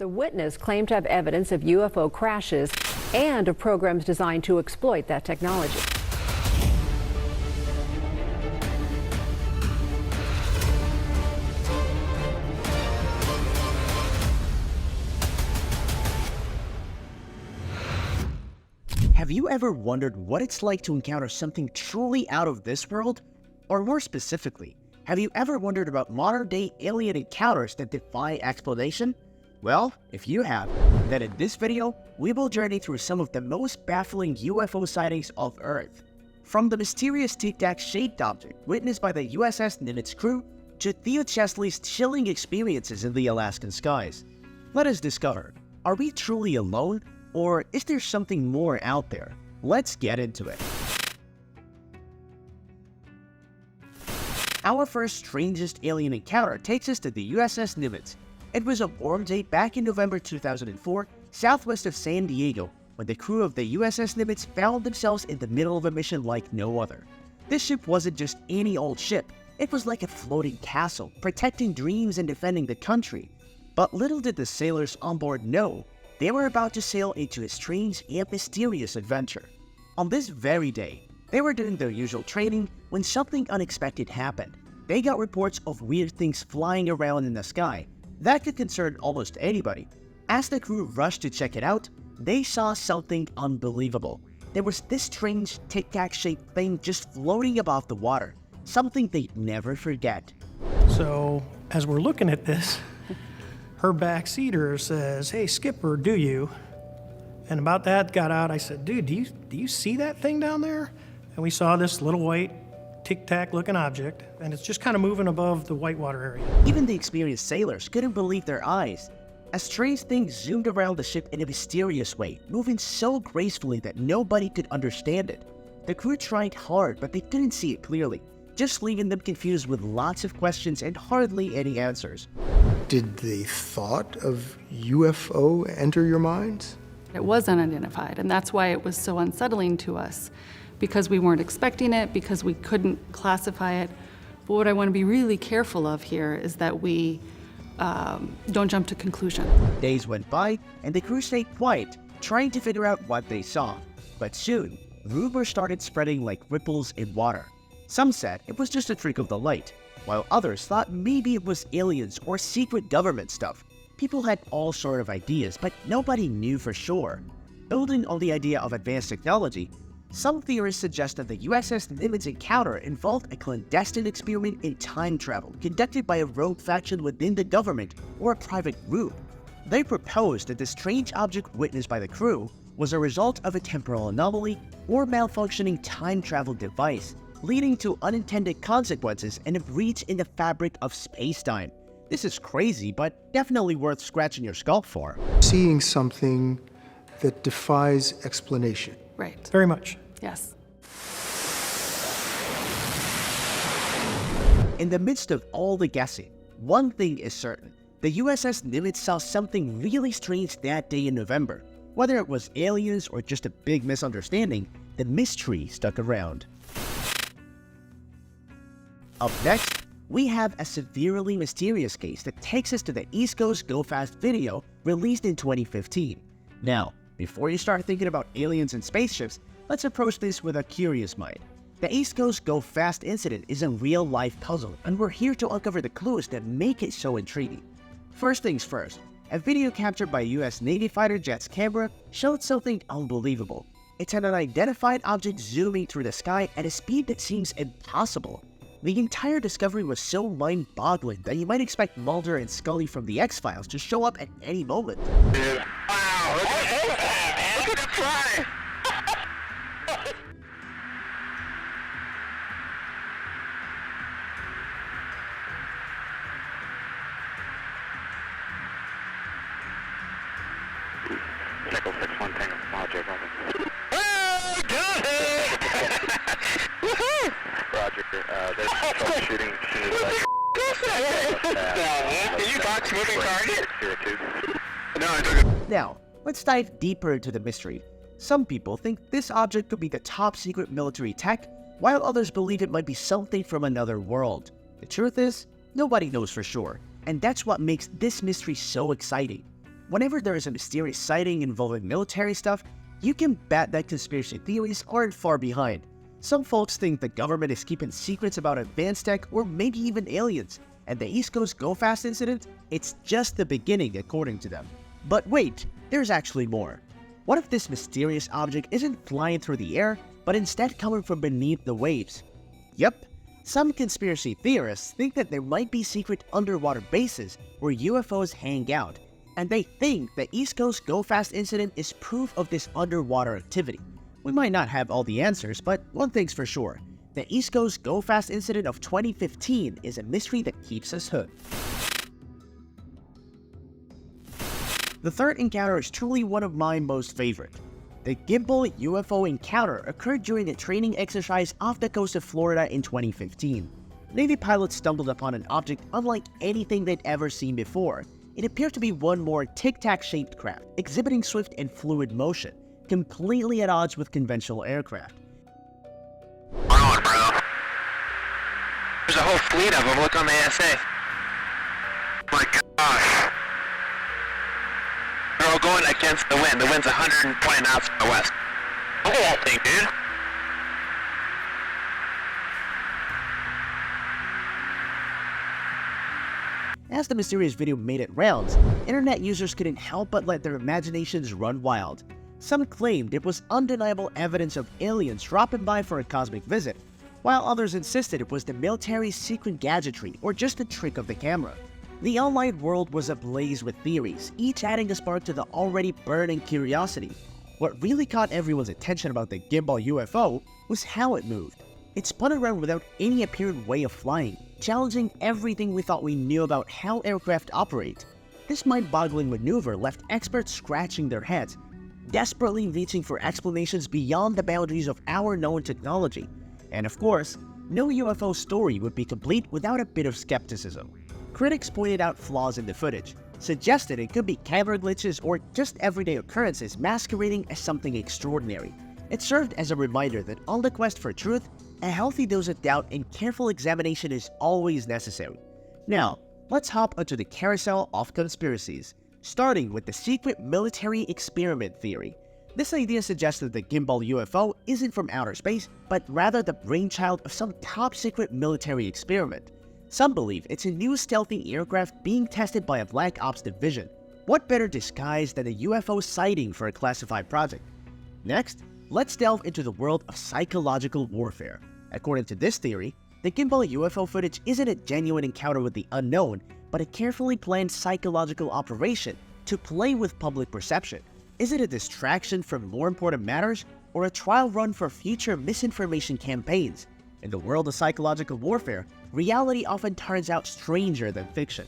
The witness claimed to have evidence of UFO crashes and of programs designed to exploit that technology. Have you ever wondered what it's like to encounter something truly out of this world? Or more specifically, have you ever wondered about modern-day alien encounters that defy explanation? Well, if you have, then in this video, we will journey through some of the most baffling UFO sightings of Earth. From the mysterious tic-tac-shaped object witnessed by the USS Nimitz crew to Theo Chesley's chilling experiences in the Alaskan skies. Let us discover, are we truly alone? Or is there something more out there? Let's get into it. Our first strangest alien encounter takes us to the USS Nimitz. It was a warm day back in November 2004, southwest of San Diego, when the crew of the USS Nimitz found themselves in the middle of a mission like no other. This ship wasn't just any old ship, it was like a floating castle, protecting dreams and defending the country. But little did the sailors on board know, they were about to sail into a strange and mysterious adventure. On this very day, they were doing their usual training when something unexpected happened. They got reports of weird things flying around in the sky. That could concern almost anybody. As the crew rushed to check it out, they saw something unbelievable. There was this strange tic-tac-shaped thing just floating above the water. Something they'd never forget. So, as we're looking at this, her backseater says, "Hey, skipper, do you?" And about that got out, I said, "Dude, do you see that thing down there?" And we saw this little white tic-tac looking object, and it's just kind of moving above the whitewater area. Even the experienced sailors couldn't believe their eyes. A strange thing zoomed around the ship in a mysterious way, moving so gracefully that nobody could understand it. The crew tried hard, but they couldn't see it clearly, just leaving them confused with lots of questions and hardly any answers. Did the thought of UFO enter your minds? It was unidentified, and that's why it was so unsettling to us, because we weren't expecting it, because we couldn't classify it. But what I want to be really careful of here is that we don't jump to conclusion. Days went by, and the crew stayed quiet, trying to figure out what they saw. But soon, rumors started spreading like ripples in water. Some said it was just a trick of the light, while others thought maybe it was aliens or secret government stuff. People had all sort of ideas, but nobody knew for sure. Building on the idea of advanced technology, some theorists suggest that the USS Nimitz encounter involved a clandestine experiment in time travel conducted by a rogue faction within the government or a private group. They proposed that the strange object witnessed by the crew was a result of a temporal anomaly or malfunctioning time travel device, leading to unintended consequences and a breach in the fabric of space-time. This is crazy, but definitely worth scratching your skull for. Seeing something that defies explanation. Right. Very much. Yes. In the midst of all the guessing, one thing is certain. The USS Nimitz saw something really strange that day in November. Whether it was aliens or just a big misunderstanding, the mystery stuck around. Up next, we have a severely mysterious case that takes us to the East Coast Go Fast video released in 2015. Now, before you start thinking about aliens and spaceships, let's approach this with a curious mind. The East Coast Go Fast incident is a real-life puzzle, and we're here to uncover the clues that make it so intriguing. First things first, a video captured by US Navy fighter jet's camera showed something unbelievable. It's an unidentified object zooming through the sky at a speed that seems impossible. The entire discovery was so mind-boggling that you might expect Mulder and Scully from the X-Files to show up at any moment. Dude, wow, look at it fly! Nickel 6-1 Tango, Roger, over. Oh, got it! Woohoo! Roger, there's troubleshooting as soon as Did you box moving target? No, I took it. Now, let's dive deeper into the mystery. Some people think this object could be the top secret military tech, while others believe it might be something from another world. The truth is, nobody knows for sure, and that's what makes this mystery so exciting. whenever there is a mysterious sighting involving military stuff, you can bet that conspiracy theories aren't far behind. Some folks think the government is keeping secrets about advanced tech or maybe even aliens, and the East Coast Go Fast incident, it's just the beginning according to them. But wait, there's actually more. What if this mysterious object isn't flying through the air, but instead coming from beneath the waves? Yep, some conspiracy theorists think that there might be secret underwater bases where UFOs hang out, and they think the East Coast Go Fast incident is proof of this underwater activity. We might not have all the answers, but one thing's for sure. The East Coast Go Fast incident of 2015 is a mystery that keeps us hooked. The third encounter is truly one of my most favorite. The Gimbal UFO encounter occurred during a training exercise off the coast of Florida in 2015. Navy pilots stumbled upon an object unlike anything they'd ever seen before. It appeared to be one more tic-tac-shaped craft, exhibiting swift and fluid motion, completely at odds with conventional aircraft. We're on, bro. There's a whole fleet of them. Look on the ASA. My gosh. They're all going against the wind. The wind's 120 knots from the west. Look at that thing, dude. As the mysterious video made it rounds, internet users couldn't help but let their imaginations run wild. Some claimed it was undeniable evidence of aliens dropping by for a cosmic visit, while others insisted it was the military's secret gadgetry or just a trick of the camera. The online world was ablaze with theories, each adding a spark to the already burning curiosity. What really caught everyone's attention about the Gimbal UFO was how it moved. It spun around without any apparent way of flying, challenging everything we thought we knew about how aircraft operate. This mind-boggling maneuver left experts scratching their heads, desperately reaching for explanations beyond the boundaries of our known technology. And of course, no UFO story would be complete without a bit of skepticism. Critics pointed out flaws in the footage, suggested it could be camera glitches or just everyday occurrences masquerading as something extraordinary. It served as a reminder that on the quest for truth, a healthy dose of doubt and careful examination is always necessary. Now, let's hop onto the carousel of conspiracies, starting with the secret military experiment theory. This idea suggests that the Gimbal UFO isn't from outer space, but rather the brainchild of some top-secret military experiment. Some believe it's a new stealthy aircraft being tested by a Black Ops division. What better disguise than a UFO sighting for a classified project? Next, let's delve into the world of psychological warfare. According to this theory, the Gimbal UFO footage isn't a genuine encounter with the unknown, but a carefully planned psychological operation to play with public perception. Is it a distraction from more important matters, or a trial run for future misinformation campaigns? In the world of psychological warfare, reality often turns out stranger than fiction.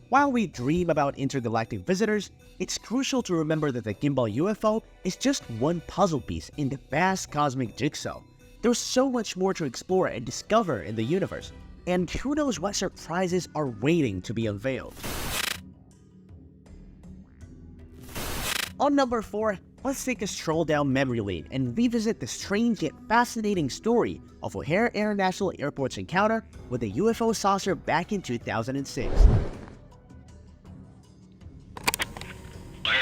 While we dream about intergalactic visitors, it's crucial to remember that the Gimbal UFO is just one puzzle piece in the vast cosmic jigsaw. There's so much more to explore and discover in the universe, and who knows what surprises are waiting to be unveiled. On number 4, let's take a stroll down memory lane and revisit the strange yet fascinating story of O'Hare International Airport's encounter with a UFO saucer back in 2006.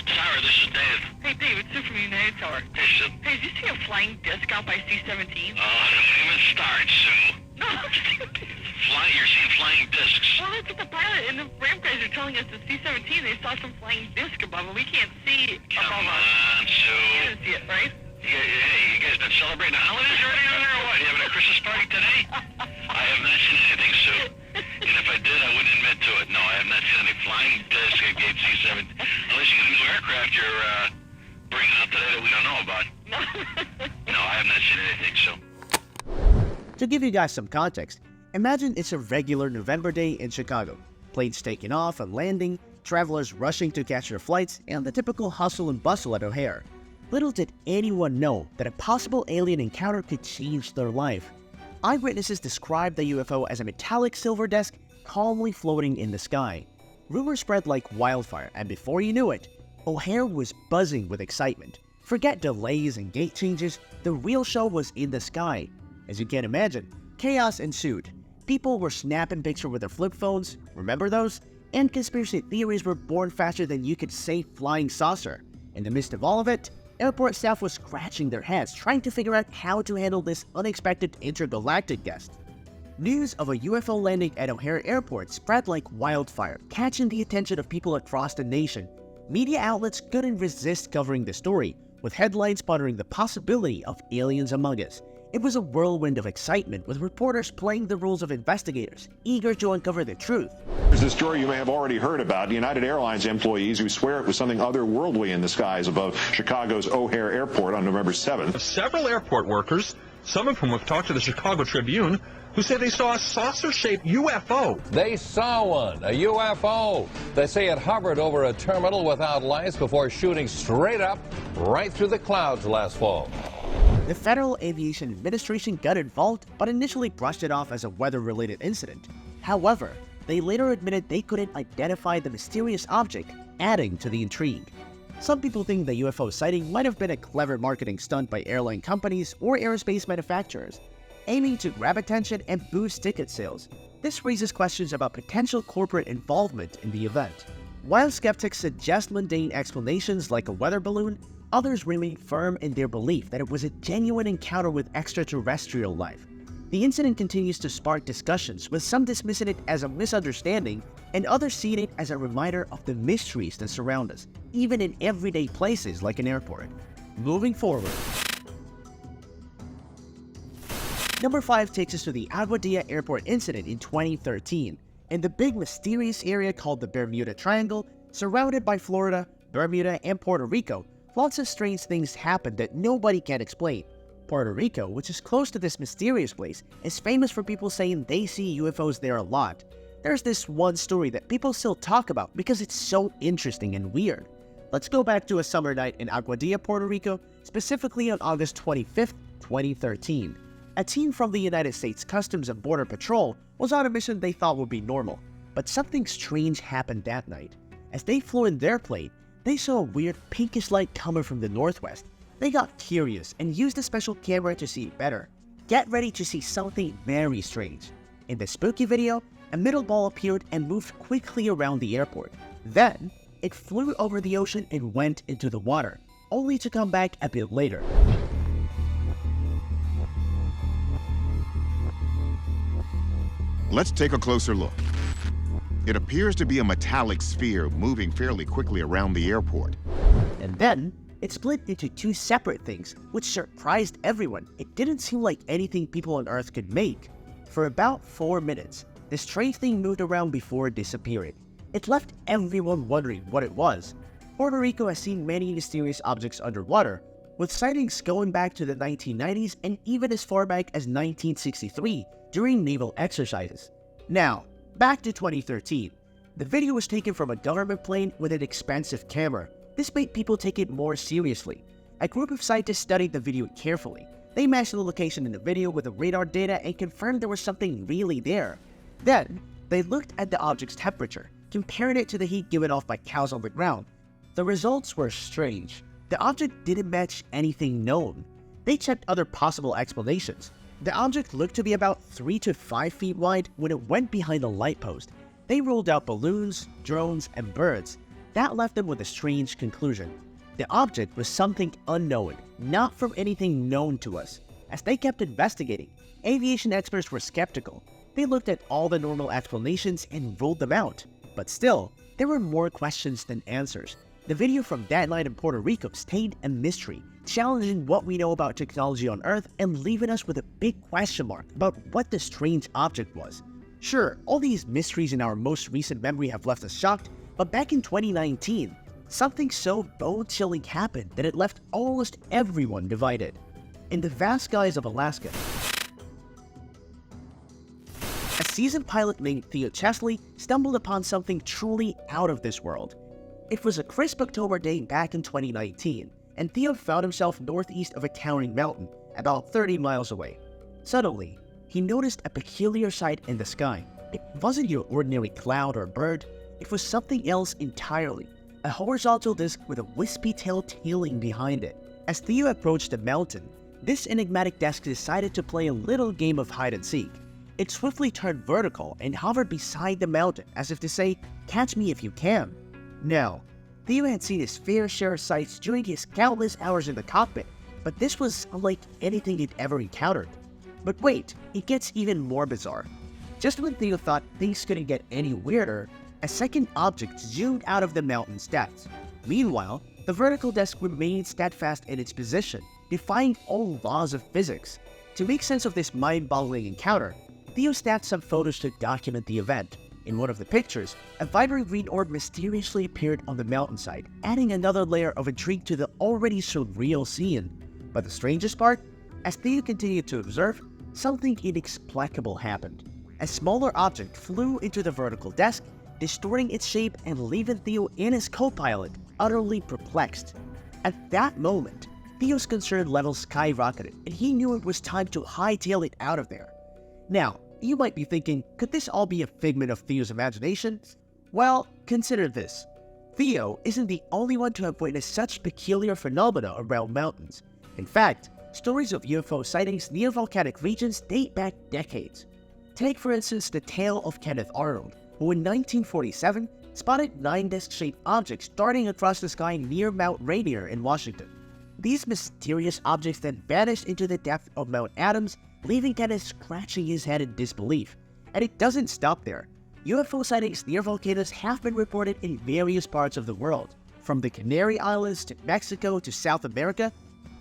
Tower, this is Dave. Hey, Dave, it's Sue from United Tower. Hey, Sue. Hey, did you see a flying disc out by C-17? Don't even start, Sue. No, You're seeing flying discs. well, that's what the pilot and the ramp guys are telling us. The C-17, they saw some flying disc above, and we can't see Come above us. on, You Sue. didn't see it, right? Hey, you guys been celebrating the holidays already over there or what? You having a Christmas party today? I have not seen anything, Sue. And if I did, I wouldn't admit to it. No, I have not seen any flying disc at gate C-17. Unless you got a new aircraft you're bringing out today that we don't know about. No, I have not seen anything, Sue. To give you guys some context, imagine it's a regular November day in Chicago. Planes taking off and landing, travelers rushing to catch their flights, and the typical hustle and bustle at O'Hare. Little did anyone know that a possible alien encounter could change their life. Eyewitnesses described the UFO as a metallic silver disc calmly floating in the sky. Rumors spread like wildfire, and before you knew it, O'Hare was buzzing with excitement. Forget delays and gate changes, the real show was in the sky. As you can imagine, chaos ensued. People were snapping pictures with their flip phones, remember those? and conspiracy theories were born faster than you could say flying saucer. In the midst of all of it, airport staff was scratching their heads trying to figure out how to handle this unexpected intergalactic guest. News of a UFO landing at O'Hare Airport spread like wildfire, catching the attention of people across the nation. Media outlets couldn't resist covering the story, with headlines pondering the possibility of aliens among us. It was a whirlwind of excitement, with reporters playing the roles of investigators, eager to uncover the truth. There's a story you may have already heard about. United Airlines employees who swear it was something otherworldly in the skies above Chicago's O'Hare Airport on November 7th. Several airport workers, some of whom have talked to the Chicago Tribune, who say they saw a saucer-shaped UFO. They saw one, a UFO. They say it hovered over a terminal without lights before shooting straight up right through the clouds last fall. The Federal Aviation Administration got involved, but initially brushed it off as a weather-related incident. However, they later admitted they couldn't identify the mysterious object, adding to the intrigue. Some people think the UFO sighting might have been a clever marketing stunt by airline companies or aerospace manufacturers, aiming to grab attention and boost ticket sales. This raises questions about potential corporate involvement in the event. While skeptics suggest mundane explanations like a weather balloon, others remain firm in their belief that it was a genuine encounter with extraterrestrial life. The incident continues to spark discussions, with some dismissing it as a misunderstanding and others seeing it as a reminder of the mysteries that surround us, even in everyday places like an airport. Moving forward. Number 5 takes us to the Aguadilla Airport incident in 2013, in the big mysterious area called the Bermuda Triangle, surrounded by Florida, Bermuda, and Puerto Rico. Lots of strange things happened that nobody can explain. Puerto Rico, which is close to this mysterious place, is famous for people saying they see UFOs there a lot. There's this one story that people still talk about because it's so interesting and weird. Let's go back to a summer night in Aguadilla, Puerto Rico, specifically on August 25th, 2013. A team from the United States Customs and Border Patrol was on a mission they thought would be normal, but something strange happened that night. As they flew in their plane, they saw a weird pinkish light coming from the northwest. They got curious and used a special camera to see it better. Get ready to see something very strange. In the spooky video, a metal ball appeared and moved quickly around the airport. Then, it flew over the ocean and went into the water, only to come back a bit later. Let's take a closer look. It appears to be a metallic sphere moving fairly quickly around the airport. And then, it split into two separate things, which surprised everyone. It didn't seem like anything people on Earth could make. For about 4 minutes, the strange thing moved around before disappearing. It left everyone wondering what it was. Puerto Rico has seen many mysterious objects underwater, with sightings going back to the 1990s and even as far back as 1963 during naval exercises. Now, back to 2013. The video was taken from a government plane with an expensive camera. This made people take it more seriously. A group of scientists studied the video carefully. They matched the location in the video with the radar data and confirmed there was something really there. Then, they looked at the object's temperature, comparing it to the heat given off by cows on the ground. The results were strange. The object didn't match anything known. They checked other possible explanations. The object looked to be about 3 to 5 feet wide when it went behind a light post. They ruled out balloons, drones, and birds. That left them with a strange conclusion. The object was something unknown, not from anything known to us. As they kept investigating, aviation experts were skeptical. They looked at all the normal explanations and ruled them out. But still, there were more questions than answers. The video from that night in Puerto Rico stayed a mystery, challenging what we know about technology on Earth and leaving us with a big question mark about what the strange object was. Sure, all these mysteries in our most recent memory have left us shocked, but back in 2019, something so bone-chilling happened that it left almost everyone divided. In the vast skies of Alaska, a seasoned pilot named Theo Chesley stumbled upon something truly out of this world. It was a crisp October day back in 2019, and Theo found himself northeast of a towering mountain, about 30 miles away. Suddenly, he noticed a peculiar sight in the sky. It wasn't your ordinary cloud or bird, it was something else entirely. A horizontal disc with a wispy tail tailing behind it. As Theo approached the mountain, this enigmatic disc decided to play a little game of hide and seek. It swiftly turned vertical and hovered beside the mountain as if to say, "Catch me if you can." Now, Theo had seen his fair share of sights during his countless hours in the cockpit, but this was unlike anything he'd ever encountered. But wait, it gets even more bizarre. Just when Theo thought things couldn't get any weirder, a second object zoomed out of the mountain's depths. Meanwhile, the vertical desk remained steadfast in its position, defying all laws of physics. To make sense of this mind-boggling encounter, Theo snapped some photos to document the event. In one of the pictures, a vibrant green orb mysteriously appeared on the mountainside, adding another layer of intrigue to the already surreal scene. But the strangest part? As Theo continued to observe, something inexplicable happened. A smaller object flew into the vertical desk, distorting its shape and leaving Theo and his co-pilot utterly perplexed. At that moment, Theo's concern levels skyrocketed, and he knew it was time to hightail it out of there. Now, you might be thinking, could this all be a figment of Theo's imagination? Well, consider this. Theo isn't the only one to have witnessed such peculiar phenomena around mountains. In fact, stories of UFO sightings near volcanic regions date back decades. Take, for instance, the tale of Kenneth Arnold, who in 1947 spotted 9 disc-shaped objects darting across the sky near Mount Rainier in Washington. These mysterious objects then vanished into the depth of Mount Adams, leaving Kenneth scratching his head in disbelief. And it doesn't stop there. UFO sightings near volcanoes have been reported in various parts of the world, from the Canary Islands to Mexico to South America.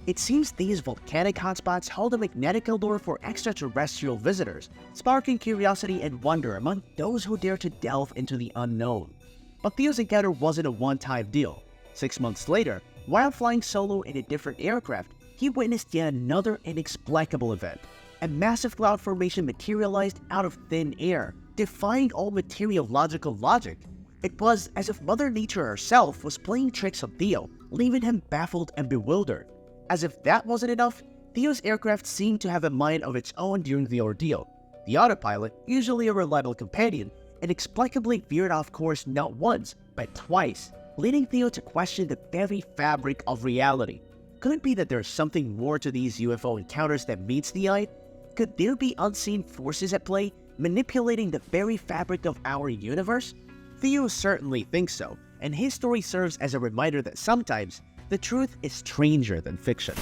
It seems these volcanic hotspots hold a magnetic allure for extraterrestrial visitors, sparking curiosity and wonder among those who dare to delve into the unknown. But Theo's encounter wasn't a one-time deal. 6 months later, while flying solo in a different aircraft, he witnessed yet another inexplicable event. A massive cloud formation materialized out of thin air, defying all meteorological logic. It was as if Mother Nature herself was playing tricks on Theo, leaving him baffled and bewildered. As if that wasn't enough, Theo's aircraft seemed to have a mind of its own during the ordeal. The autopilot, usually a reliable companion, inexplicably veered off course not once, but twice, leading Theo to question the very fabric of reality. Could it be that there's something more to these UFO encounters than meets the eye? Could there be unseen forces at play, manipulating the very fabric of our universe? Theo certainly thinks so, and his story serves as a reminder that sometimes the truth is stranger than fiction.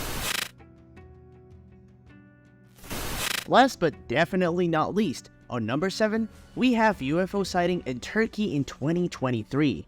Last but definitely not least, on number 7, we have UFO sighting in Turkey in 2023.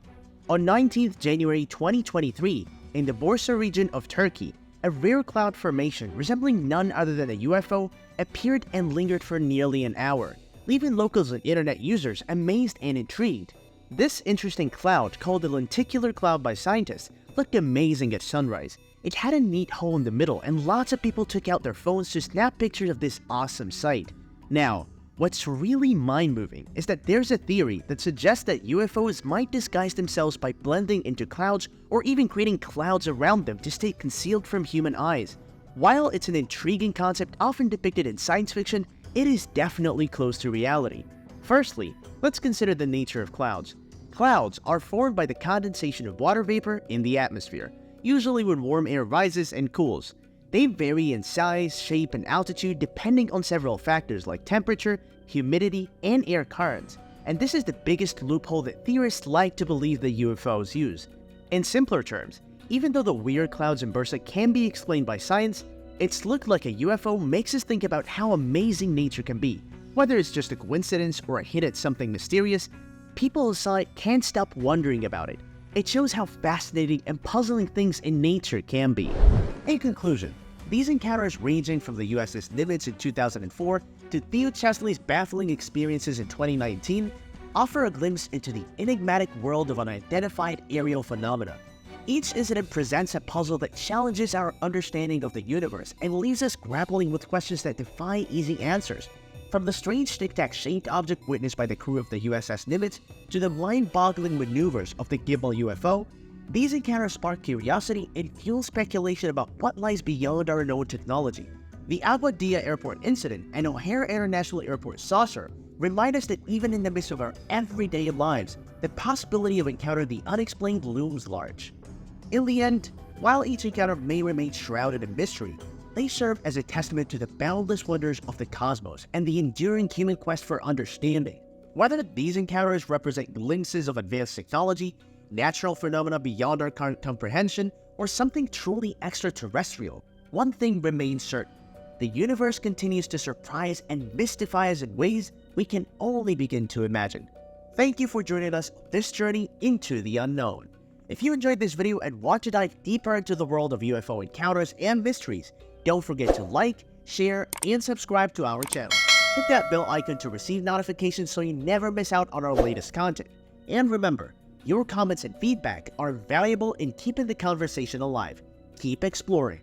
On 19th January 2023, in the Bursa region of Turkey, a rare cloud formation resembling none other than a UFO appeared and lingered for nearly an hour, leaving locals and internet users amazed and intrigued. This interesting cloud, called the Lenticular Cloud by scientists, looked amazing at sunrise. It had a neat hole in the middle, and lots of people took out their phones to snap pictures of this awesome sight. Now, what's really mind-moving is that there's a theory that suggests that UFOs might disguise themselves by blending into clouds or even creating clouds around them to stay concealed from human eyes. While it's an intriguing concept often depicted in science fiction, it is definitely close to reality. Firstly, let's consider the nature of clouds. Clouds are formed by the condensation of water vapor in the atmosphere, usually when warm air rises and cools. They vary in size, shape, and altitude depending on several factors like temperature, humidity, and air currents. And this is the biggest loophole that theorists like to believe the UFOs use. In simpler terms, even though the weird clouds in Bursa can be explained by science, its look like a UFO makes us think about how amazing nature can be. Whether it's just a coincidence or a hint at something mysterious, people aside can't stop wondering about it. It shows how fascinating and puzzling things in nature can be. In conclusion, these encounters ranging from the USS Nimitz in 2004 to Theo Chesley's baffling experiences in 2019 offer a glimpse into the enigmatic world of unidentified aerial phenomena. Each incident presents a puzzle that challenges our understanding of the universe and leaves us grappling with questions that defy easy answers. From the strange tic-tac shaped object witnessed by the crew of the USS Nimitz to the mind-boggling maneuvers of the Gimbal UFO, these encounters spark curiosity and fuel speculation about what lies beyond our known technology. The Aguadilla Airport incident and O'Hare International Airport saucer remind us that even in the midst of our everyday lives, the possibility of encountering the unexplained looms large. In the end, while each encounter may remain shrouded in mystery, they serve as a testament to the boundless wonders of the cosmos and the enduring human quest for understanding. Whether these encounters represent glimpses of advanced technology, natural phenomena beyond our current comprehension, or something truly extraterrestrial, one thing remains certain: the universe continues to surprise and mystify us in ways we can only begin to imagine. Thank you for joining us on this journey into the unknown. If you enjoyed this video and want to dive deeper into the world of UFO encounters and mysteries, don't forget to like, share, and subscribe to our channel. Hit that bell icon to receive notifications so you never miss out on our latest content. And remember, your comments and feedback are valuable in keeping the conversation alive. Keep exploring.